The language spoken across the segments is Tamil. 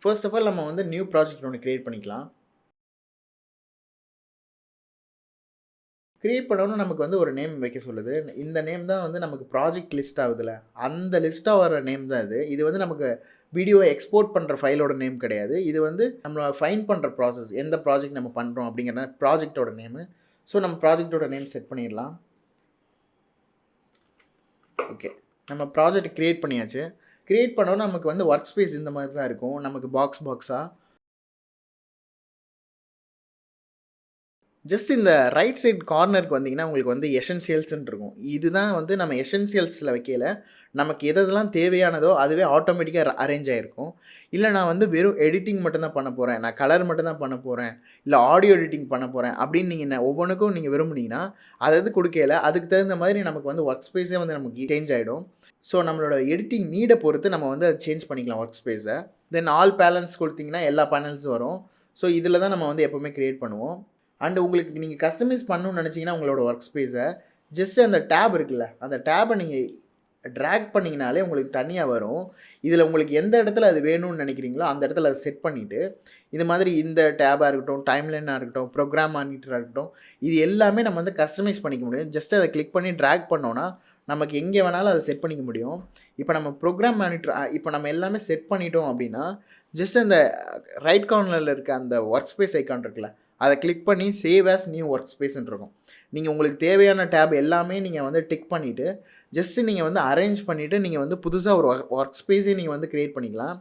ஃபர்ஸ்ட் ஆஃப் ஆல் நம்ம வந்து நியூ ப்ராஜெக்ட் ஒன்று கிரியேட் பண்ணிக்கலாம். கிரியேட் பண்ணோனே நமக்கு வந்து ஒரு நேம் வைக்க சொல்லுது. இந்த நேம் தான் வந்து நமக்கு ப்ராஜெக்ட் லிஸ்ட் ஆகுதுல்ல, அந்த லிஸ்ட்டா வர நேம் தான் இது. இது வந்து நமக்கு வீடியோவ எக்ஸ்போர்ட் பண்ணுற ஃபைலோட நேம் கிடையாது. இது வந்து நம்ம ஃபைண்ட் பண்ணுற ப்ராசஸ். எந்த ப்ராஜெக்ட் நம்ம பண்ணுறோம் அப்படிங்கிற ப்ராஜெக்ட்டோட நேமு. ஸோ நம்ம ப்ராஜெக்ட்டோட நேம் செட் பண்ணிடலாம். ஓகே. நம்ம ப்ராஜெக்ட் கிரியேட் பண்ணியாச்சு. கிரியேட் பண்ணோனே நமக்கு வந்து ஒர்க் ஸ்பேஸ் இந்த மாதிரி தான் இருக்கும். நமக்கு பாக்ஸா ஜஸ்ட் இந்த ரைட் சைட் கார்னருக்கு வந்தீங்கன்னா, உங்களுக்கு வந்து எசென்சியல்ஸ்ன்னு இருக்கும். இதுதான் வந்து நம்ம எசென்சியல்ஸில வைக்கையில, நமக்கு எதெல்லாம் தேவையானதோ, அதுவே ஆட்டோமேட்டிக்கா அரேஞ்ச் ஆயிருக்கும். இல்ல நான் வந்து வெறும் எடிட்டிங் மட்டும் தான் பண்ண போறேன். நான் கலர் மட்டும் தான் பண்ண போறேன். இல்ல ஆடியோ எடிட்டிங் பண்ண போறேன். அப்படின்னு நீங்க ஒவ்வொன்னுக்கும் நீங்க விரும்புனீங்கன்னா, அது குடுக்கையில, அதுக்கு தகுந்த மாதிரி நமக்கு வந்து ஒர்க் ஸ்பேஸே வந்து நமக்கு சேஞ்ச் ஆயிடும். ஸோ நம்மளோட எடிட்டிங் நீட பொறுத்து நம்ம வந்து அத சேஞ்ச் பண்ணிக்கலாம் ஒர்க் ஸ்பேஸ. தென் ஆல் பேனல்ஸ் குடுத்தீங்கன்னா, எல்லா பேனல்ஸும் வரும். ஸோ இதில தான் நம்ம வந்து எப்பவுமே கிரியேட் பண்ணுவோம். அண்ட் உங்களுக்கு நீங்கள் கஸ்டமைஸ் பண்ணணும்னு நினச்சிங்கன்னா உங்களோட ஒர்க் ஸ்பேஸை ஜஸ்ட் அந்த டேப் இருக்குல்ல, அந்த டேப்பை நீங்கள் ட்ராக் பண்ணிங்கனாலே உங்களுக்கு தனியாக வரும். இதில் உங்களுக்கு எந்த இடத்துல அது வேணும்னு நினைக்கிறீங்களோ அந்த இடத்துல அதை செட் பண்ணிவிட்டு, இது மாதிரி இந்த டேபாக இருக்கட்டும், டைம்லைனாக இருக்கட்டும், ப்ரோக்ராம் மானிட்டராக இருக்கட்டும், இது எல்லாமே நம்ம வந்து கஸ்டமைஸ் பண்ணிக்க முடியும். ஜஸ்ட் அதை கிளிக் பண்ணி ட்ராக் பண்ணோன்னா நமக்கு எங்கே வேணாலும் அதை செட் பண்ணிக்க முடியும். இப்போ நம்ம ப்ரோக்ராம் மானிட்டர் இப்போ நம்ம எல்லாமே செட் பண்ணிட்டோம் அப்படின்னா, ஜஸ்ட் அந்த ரைட் கார்னரில் இருக்க அந்த ஒர்க் ஸ்பேஸ் ஐக்கான் இருக்குல்ல, அதை கிளிக் பண்ணி சேவ் ஆஸ் நியூ ஒர்க் ஸ்பேஸ்ன்னு இருக்கும். நீங்கள் உங்களுக்கு தேவையான டேப் எல்லாமே நீங்கள் வந்து டிக் பண்ணிவிட்டு, ஜஸ்ட்டு நீங்கள் வந்து அரேஞ்ச் பண்ணிவிட்டு, நீங்கள் வந்து புதுசாக ஒரு ஒர்க் ஸ்பேஸே நீங்கள் வந்து க்ரியேட் பண்ணிக்கலாம்.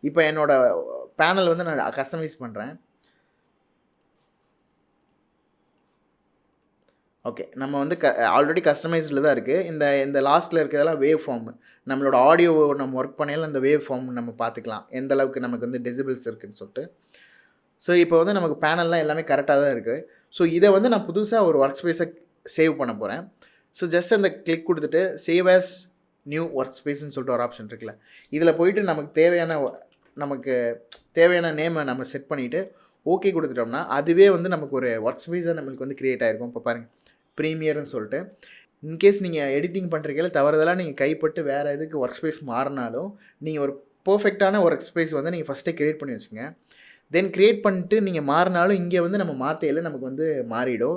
இப்போ என்னோடய பேனல் வந்து நான் கஸ்டமைஸ் பண்ணுறேன். ஓகே. நம்ம வந்து ஆல்ரெடி கஸ்டமைஸ்டில் தான் இருக்குது. இந்த லாஸ்ட்டில் இருக்கிறதெல்லாம் வேவ் ஃபார்ம். நம்மளோட ஆடியோ நம்ம ஒர்க் பண்ணையில அந்த வேவ் ஃபார்ம் நம்ம பார்த்துக்கலாம். எந்த அளவுக்கு நமக்கு வந்து டெசிபிள்ஸ் இருக்குன்னு சொல்லிட்டு. ஸோ இப்போ வந்து நமக்கு பேனல்லாம் எல்லாமே கரெக்டாக தான் இருக்குது. ஸோ இதை வந்து நான் புதுசாக ஒரு ஒர்க் ஸ்பேஸை சேவ் பண்ண போகிறேன். ஸோ ஜஸ்ட் அந்த கிளிக் கொடுத்துட்டு சேவ் ஆஸ் நியூ ஒர்க் ஸ்பேஸ்ன்னு சொல்லிட்டு ஒரு ஆப்ஷன் இருக்குல்ல, இதில் போயிட்டு நமக்கு தேவையான நேமை நம்ம செட் பண்ணிவிட்டு ஓகே கொடுத்துட்டோம்னா, அதுவே வந்து நமக்கு ஒரு ஒர்க் ஸ்பேஸாக நம்மளுக்கு வந்து க்ரியேட் ஆகிருக்கும். இப்போ பாருங்கள், ப்ரீமியர்னு சொல்லிட்டு. இன்கேஸ் நீங்கள் எடிட்டிங் பண்ணுறீங்கள தவறுதலாக நீங்கள் கைப்பட்டு வேறு எதுக்கு ஒர்க் ஸ்பேஸ் மாறினாலும், நீங்கள் ஒரு பர்ஃபெக்டான ஒர்க் ஸ்பேஸ் வந்து நீங்கள் ஃபஸ்ட்டே க்ரியேட் பண்ணி வச்சுங்க. தென் க்ரியேட் பண்ணிட்டு நீங்கள் மாறினாலும் இங்கே வந்து நம்ம மாற்றையில் நமக்கு வந்து மாறிடும்.